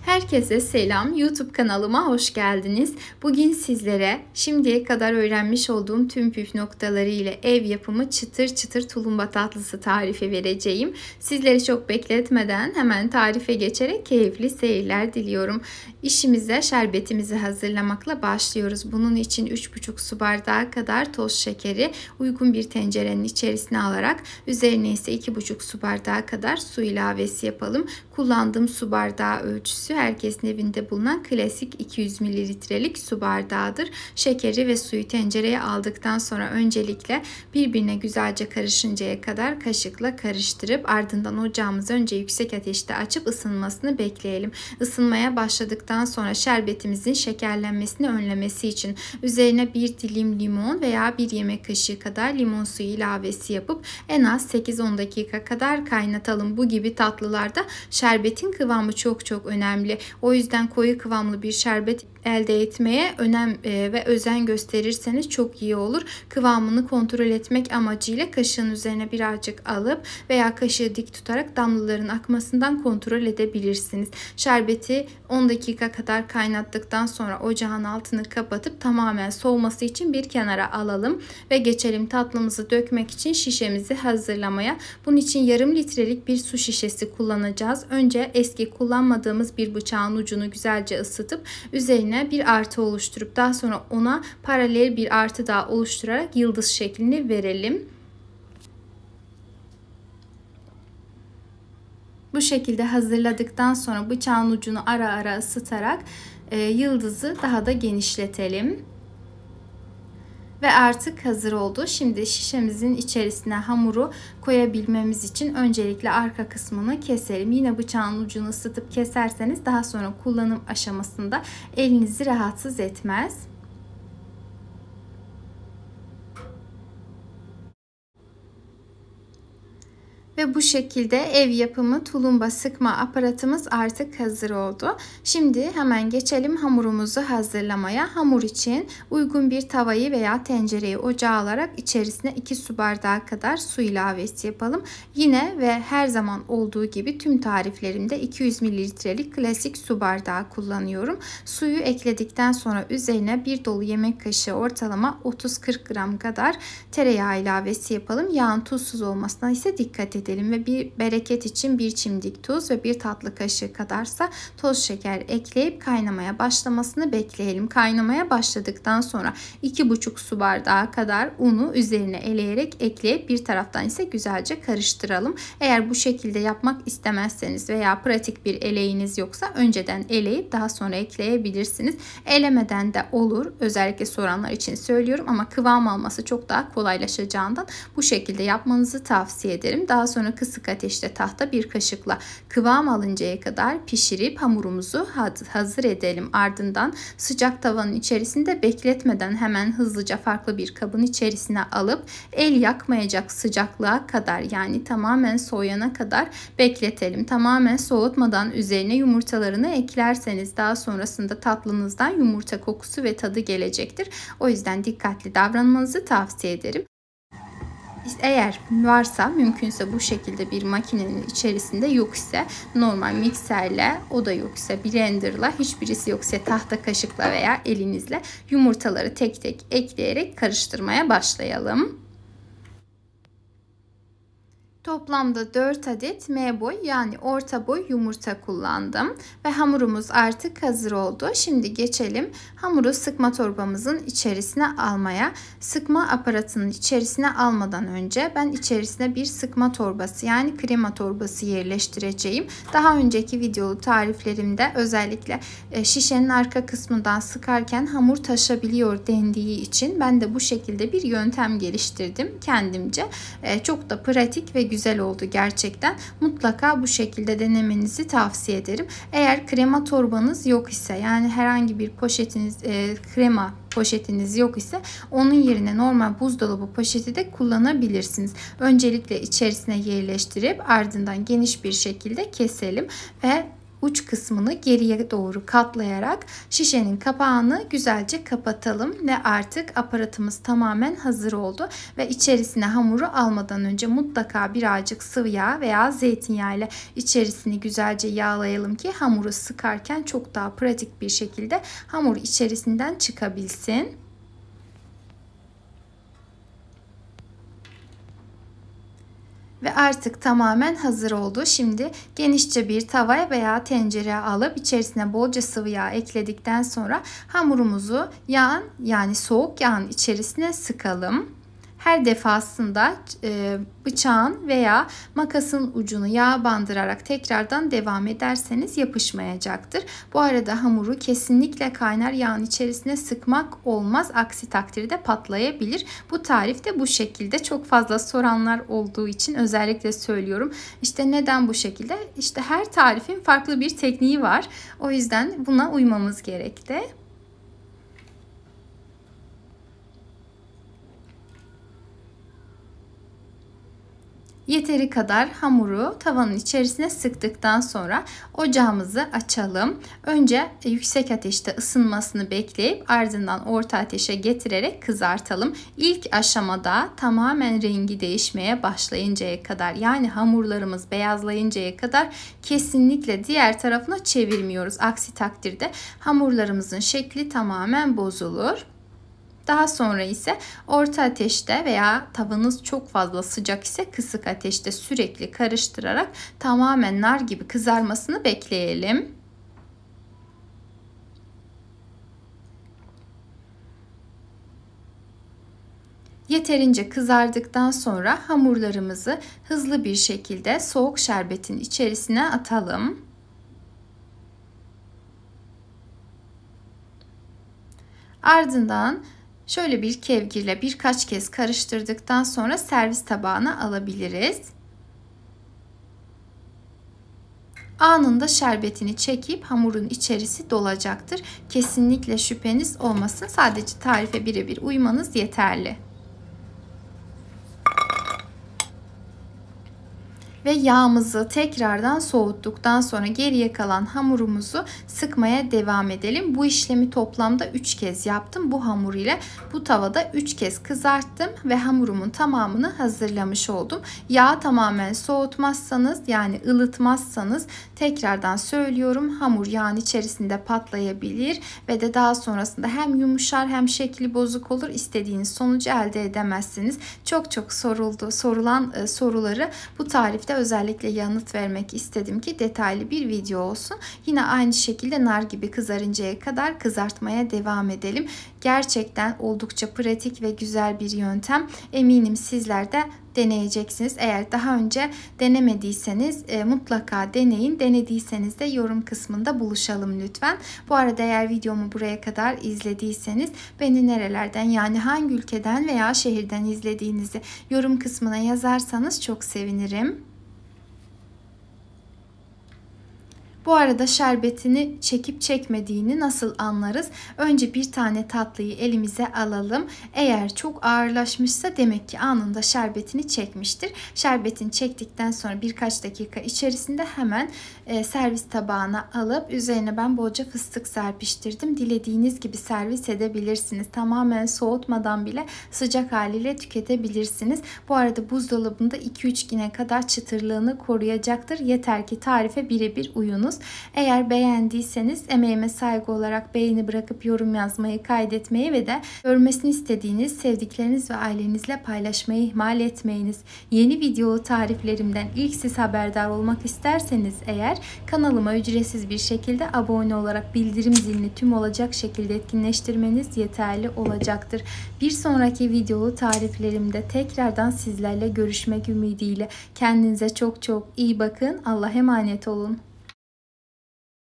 Herkese selam. YouTube kanalıma hoş geldiniz. Bugün sizlere şimdiye kadar öğrenmiş olduğum tüm püf noktaları ile ev yapımı çıtır çıtır tulumba tatlısı tarifi vereceğim. Sizleri çok bekletmeden hemen tarife geçerek keyifli seyirler diliyorum. İşimize şerbetimizi hazırlamakla başlıyoruz. Bunun için 3,5 su bardağı kadar toz şekeri uygun bir tencerenin içerisine alarak üzerine ise 2,5 su bardağı kadar su ilavesi yapalım. Kullandığım su bardağı ölçüsü herkesin evinde bulunan klasik 200 mililitrelik su bardağıdır. Şekeri ve suyu tencereye aldıktan sonra öncelikle birbirine güzelce karışıncaya kadar kaşıkla karıştırıp ardından ocağımızı önce yüksek ateşte açıp ısınmasını bekleyelim. Isınmaya başladıktan sonra şerbetimizin şekerlenmesini önlemesi için üzerine bir dilim limon veya bir yemek kaşığı kadar limon suyu ilavesi yapıp en az 8-10 dakika kadar kaynatalım. Bu gibi tatlılarda şerbetin kıvamı çok önemli. O yüzden koyu kıvamlı bir şerbet elde etmeye önem ve özen gösterirseniz çok iyi olur. Kıvamını kontrol etmek amacıyla kaşığın üzerine birazcık alıp veya kaşığı dik tutarak damlaların akmasından kontrol edebilirsiniz. Şerbeti 10 dakika kadar kaynattıktan sonra ocağın altını kapatıp tamamen soğuması için bir kenara alalım ve geçelim tatlımızı dökmek için şişemizi hazırlamaya. Bunun için yarım litrelik bir su şişesi kullanacağız. Önce eski kullanmadığımız bir bıçağın ucunu güzelce ısıtıp üzerine bir artı oluşturup daha sonra ona paralel bir artı daha oluşturarak yıldız şeklini verelim. Bu şekilde hazırladıktan sonra bıçağın ucunu ara ara ısıtarak yıldızı daha da genişletelim. Ve artık hazır oldu. Şimdi şişemizin içerisine hamuru koyabilmemiz için öncelikle arka kısmını keselim. Yine bıçağın ucunu ısıtıp keserseniz daha sonra kullanım aşamasında elinizi rahatsız etmez. Ve bu şekilde ev yapımı tulumba sıkma aparatımız artık hazır oldu. Şimdi hemen geçelim hamurumuzu hazırlamaya. Hamur için uygun bir tavayı veya tencereyi ocağa alarak içerisine 2 su bardağı kadar su ilavesi yapalım. Yine ve her zaman olduğu gibi tüm tariflerimde 200 mililitrelik klasik su bardağı kullanıyorum. Suyu ekledikten sonra üzerine bir dolu yemek kaşığı ortalama 30-40 gram kadar tereyağı ilavesi yapalım. Yağın tuzsuz olmasına ise dikkat edelim. Ve bir bereket için bir çimdik tuz ve bir tatlı kaşığı kadarsa toz şeker ekleyip kaynamaya başlamasını bekleyelim. Kaynamaya başladıktan sonra 2,5 su bardağı kadar unu üzerine eleyerek ekleyip bir taraftan ise güzelce karıştıralım. Eğer bu şekilde yapmak istemezseniz veya pratik bir eleğiniz yoksa önceden eleyip daha sonra ekleyebilirsiniz. Elemeden de olur. Özellikle soranlar için söylüyorum ama kıvam alması çok daha kolaylaşacağından bu şekilde yapmanızı tavsiye ederim. Daha sonra kısık ateşte tahta bir kaşıkla kıvam alıncaya kadar pişirip hamurumuzu hazır edelim. Ardından sıcak tavanın içerisinde bekletmeden hemen hızlıca farklı bir kabın içerisine alıp el yakmayacak sıcaklığa kadar, yani tamamen soğuyana kadar bekletelim. Tamamen soğutmadan üzerine yumurtalarını eklerseniz daha sonrasında tatlınızdan yumurta kokusu ve tadı gelecektir. O yüzden dikkatli davranmanızı tavsiye ederim. Eğer varsa, mümkünse bu şekilde bir makinenin içerisinde, yok ise normal mikserle, o da yok ise blenderla, hiçbirisi yoksa tahta kaşıkla veya elinizle yumurtaları tek tek ekleyerek karıştırmaya başlayalım. Toplamda 4 adet M boy, yani orta boy yumurta kullandım ve hamurumuz artık hazır oldu. Şimdi geçelim hamuru sıkma torbamızın içerisine almaya. Sıkma aparatının içerisine almadan önce ben içerisine bir sıkma torbası, yani krema torbası yerleştireceğim. Daha önceki videolu tariflerimde özellikle şişenin arka kısmından sıkarken hamur taşabiliyor dendiği için ben de bu şekilde bir yöntem geliştirdim kendimce. Çok da pratik ve güzel oldu gerçekten. Mutlaka bu şekilde denemenizi tavsiye ederim. Eğer krema torbanız yok ise, yani herhangi bir poşetiniz, krema poşetiniz yok ise onun yerine normal buzdolabı poşeti de kullanabilirsiniz. Öncelikle içerisine yerleştirip ardından geniş bir şekilde keselim ve uç kısmını geriye doğru katlayarak şişenin kapağını güzelce kapatalım ve artık aparatımız tamamen hazır oldu ve içerisine hamuru almadan önce mutlaka birazcık sıvı yağ veya zeytinyağı ile içerisini güzelce yağlayalım ki hamuru sıkarken çok daha pratik bir şekilde hamur içerisinden çıkabilsin. Ve artık tamamen hazır oldu. Şimdi genişçe bir tavaya veya tencereye alıp içerisine bolca sıvı yağ ekledikten sonra hamurumuzu yağın, yani soğuk yağın içerisine sıkalım. Her defasında bıçağın veya makasın ucunu yağa bandırarak tekrardan devam ederseniz yapışmayacaktır. Bu arada hamuru kesinlikle kaynar yağın içerisine sıkmak olmaz. Aksi takdirde patlayabilir. Bu tarif de bu şekilde. Çok fazla soranlar olduğu için özellikle söylüyorum. İşte neden bu şekilde? İşte her tarifin farklı bir tekniği var. O yüzden buna uymamız gerekti. Yeteri kadar hamuru tavanın içerisine sıktıktan sonra ocağımızı açalım. Önce yüksek ateşte ısınmasını bekleyip ardından orta ateşe getirerek kızartalım. İlk aşamada tamamen rengi değişmeye başlayıncaya kadar, yani hamurlarımız beyazlayıncaya kadar kesinlikle diğer tarafına çevirmiyoruz. Aksi takdirde hamurlarımızın şekli tamamen bozulur. Daha sonra ise orta ateşte veya tavanız çok fazla sıcak ise kısık ateşte sürekli karıştırarak tamamen nar gibi kızarmasını bekleyelim. Yeterince kızardıktan sonra hamurlarımızı hızlı bir şekilde soğuk şerbetin içerisine atalım. Ardından şöyle bir kevgirle birkaç kez karıştırdıktan sonra servis tabağına alabiliriz. Anında şerbetini çekip hamurun içerisi dolacaktır. Kesinlikle şüpheniz olmasın. Sadece tarife birebir uymanız yeterli. Ve yağımızı tekrardan soğuttuktan sonra geriye kalan hamurumuzu sıkmaya devam edelim. Bu işlemi toplamda 3 kez yaptım. Bu hamur ile bu tavada 3 kez kızarttım ve hamurumun tamamını hazırlamış oldum. Yağı tamamen soğutmazsanız, yani ılıtmazsanız, tekrardan söylüyorum, hamur yağın içerisinde patlayabilir ve de daha sonrasında hem yumuşar hem şekli bozuk olur. İstediğiniz sonucu elde edemezsiniz. Çok sorulan soruları bu tarifte özellikle yanıt vermek istedim ki detaylı bir video olsun. Yine aynı şekilde nar gibi kızarıncaya kadar kızartmaya devam edelim. Gerçekten oldukça pratik ve güzel bir yöntem. Eminim sizler de deneyeceksiniz. Eğer daha önce denemediyseniz mutlaka deneyin. Denediyseniz de yorum kısmında buluşalım lütfen. Bu arada eğer videomu buraya kadar izlediyseniz beni nerelerden, yani hangi ülkeden veya şehirden izlediğinizi yorum kısmına yazarsanız çok sevinirim. Bu arada şerbetini çekip çekmediğini nasıl anlarız? Önce bir tane tatlıyı elimize alalım. Eğer çok ağırlaşmışsa demek ki anında şerbetini çekmiştir. Şerbetini çektikten sonra birkaç dakika içerisinde hemen servis tabağına alıp üzerine ben bolca fıstık serpiştirdim. Dilediğiniz gibi servis edebilirsiniz. Tamamen soğutmadan bile sıcak haliyle tüketebilirsiniz. Bu arada buzdolabında 2-3 güne kadar çıtırlığını koruyacaktır. Yeter ki tarife birebir uyunuz. Eğer beğendiyseniz emeğime saygı olarak beğeni bırakıp yorum yazmayı, kaydetmeyi ve de görmesini istediğiniz sevdikleriniz ve ailenizle paylaşmayı ihmal etmeyiniz. Yeni video tariflerimden ilk siz haberdar olmak isterseniz eğer kanalıma ücretsiz bir şekilde abone olarak bildirim zilini tüm olacak şekilde etkinleştirmeniz yeterli olacaktır. Bir sonraki videolu tariflerimde tekrardan sizlerle görüşmek ümidiyle kendinize çok iyi bakın. Allah'a emanet olun.